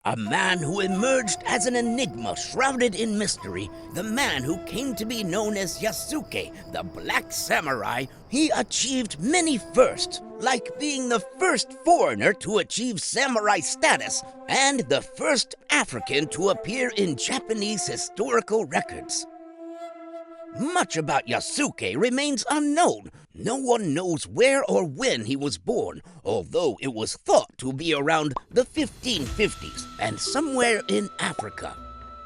A man who emerged as an enigma shrouded in mystery, the man who came to be known as Yasuke, the Black Samurai. He achieved many firsts, like being the first foreigner to achieve samurai status and the first African to appear in Japanese historical records. Much about Yasuke remains unknown. No one knows where or when he was born, although it was thought to be around the 1550s and somewhere in Africa.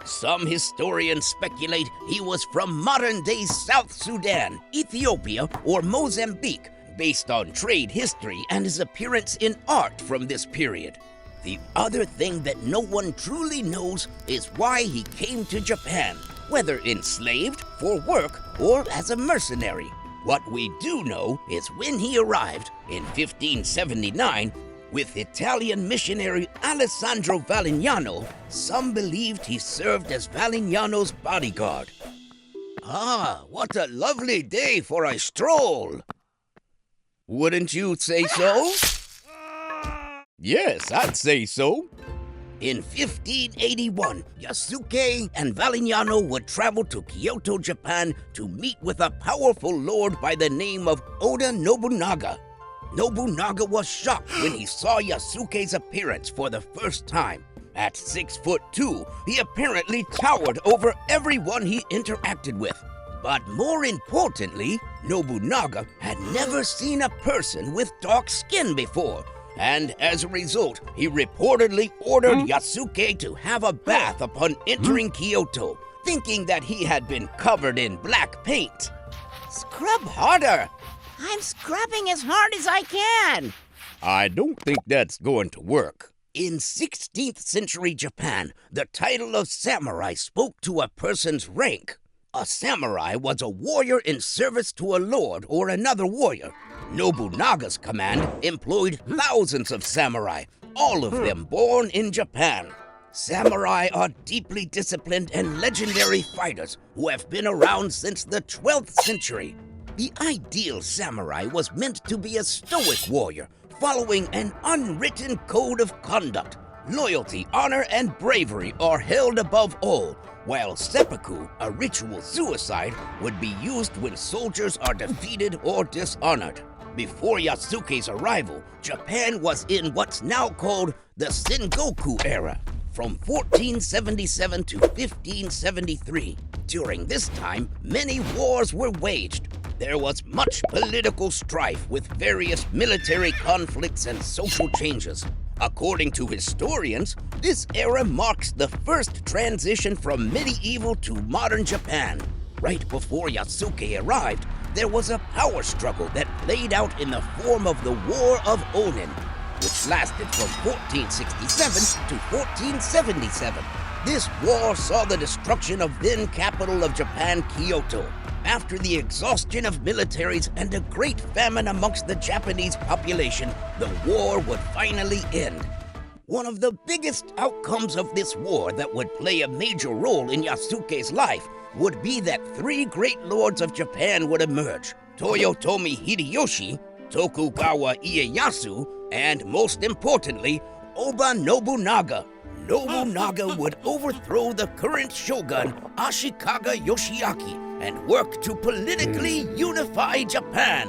Some historians speculate he was from modern-day South Sudan, Ethiopia, or Mozambique, based on trade history and his appearance in art from this period. The other thing that no one truly knows is why he came to Japan, whether enslaved, for work, or as a mercenary. What we do know is when he arrived in 1579 with Italian missionary Alessandro Valignano, some believed he served as Valignano's bodyguard. Ah, what a lovely day for a stroll! Wouldn't you say so? Yes, I'd say so. In 1581, Yasuke and Valignano would travel to Kyoto, Japan to meet with a powerful lord by the name of Oda Nobunaga. Nobunaga was shocked when he saw Yasuke's appearance for the first time. At 6'2", he apparently towered over everyone he interacted with. But more importantly, Nobunaga had never seen a person with dark skin before. And as a result, he reportedly ordered Yasuke to have a bath upon entering Kyoto, thinking that he had been covered in black paint. Scrub harder! I'm scrubbing as hard as I can! I don't think that's going to work. In 16th century Japan, the title of samurai spoke to a person's rank. A samurai was a warrior in service to a lord or another warrior. Nobunaga's command employed thousands of samurai, all of them born in Japan. Samurai are deeply disciplined and legendary fighters who have been around since the 12th century. The ideal samurai was meant to be a stoic warrior, following an unwritten code of conduct. Loyalty, honor, and bravery are held above all, while seppuku, a ritual suicide, would be used when soldiers are defeated or dishonored. Before Yasuke's arrival, Japan was in what's now called the Sengoku era, from 1477 to 1573. During this time, many wars were waged. There was much political strife with various military conflicts and social changes. According to historians, this era marks the first transition from medieval to modern Japan. Right before Yasuke arrived, there was a power struggle that played out in the form of the War of Onin, which lasted from 1467 to 1477. This war saw the destruction of then capital of Japan, Kyoto. After the exhaustion of militaries and a great famine amongst the Japanese population, the war would finally end. One of the biggest outcomes of this war that would play a major role in Yasuke's life would be that three great lords of Japan would emerge: Toyotomi Hideyoshi, Tokugawa Ieyasu, and most importantly, Oda Nobunaga. Nobunaga would overthrow the current shogun, Ashikaga Yoshiaki, and work to politically unify Japan.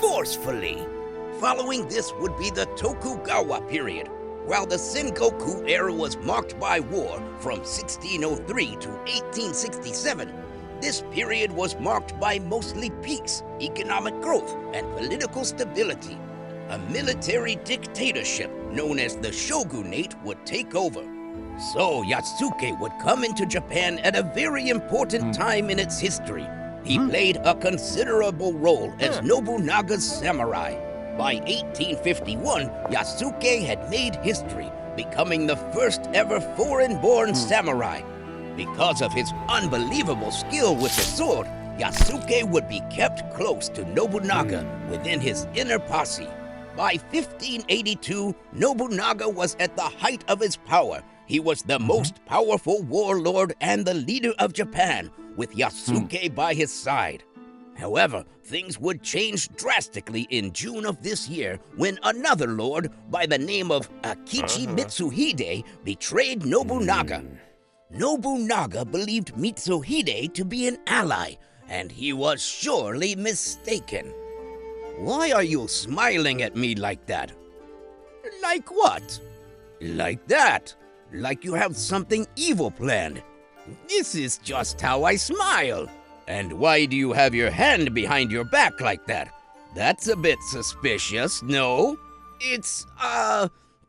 Forcefully. Following this would be the Tokugawa period. While the Sengoku era was marked by war from 1603 to 1867, this period was marked by mostly peace, economic growth, and political stability. A military dictatorship known as the shogunate would take over. So Yasuke would come into Japan at a very important time in its history. He played a considerable role as Nobunaga's samurai. By 1851, Yasuke had made history, becoming the first ever foreign-born samurai. Because of his unbelievable skill with the sword, Yasuke would be kept close to Nobunaga within his inner posse. By 1582, Nobunaga was at the height of his power. He was the most powerful warlord and the leader of Japan, with Yasuke by his side. However, things would change drastically in June of this year when another lord by the name of Akechi Mitsuhide betrayed Nobunaga. Nobunaga believed Mitsuhide to be an ally, and he was surely mistaken. Why are you smiling at me like that? Like what? Like that. Like you have something evil planned. This is just how I smile. And why do you have your hand behind your back like that? That's a bit suspicious, no? It's,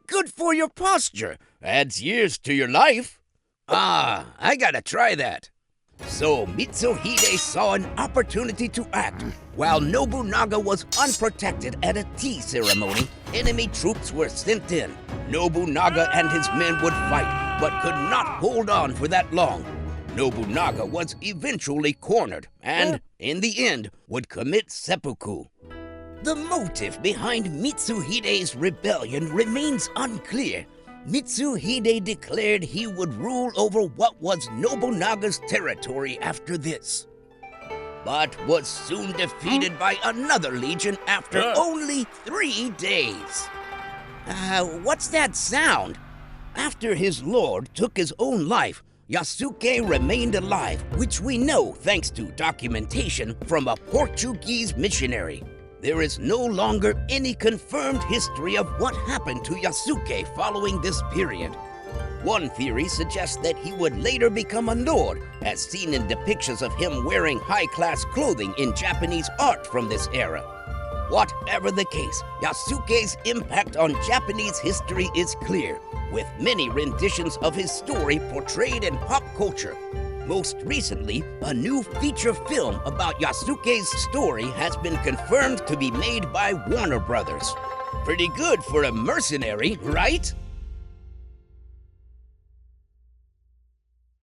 good for your posture. Adds years to your life. I gotta try that. So Mitsuhide saw an opportunity to act. While Nobunaga was unprotected at a tea ceremony, enemy troops were sent in. Nobunaga and his men would fight, but could not hold on for that long. Nobunaga was eventually cornered and, in the end, would commit seppuku. The motive behind Mitsuhide's rebellion remains unclear. Mitsuhide declared he would rule over what was Nobunaga's territory after this, but was soon defeated by another legion after only 3 days. What's that sound? After his lord took his own life, Yasuke remained alive, which we know thanks to documentation from a Portuguese missionary. There is no longer any confirmed history of what happened to Yasuke following this period. One theory suggests that he would later become a lord, as seen in depictions of him wearing high-class clothing in Japanese art from this era. Whatever the case, Yasuke's impact on Japanese history is clear, with many renditions of his story portrayed in pop culture. Most recently, a new feature film about Yasuke's story has been confirmed to be made by Warner Brothers. Pretty good for a mercenary, right?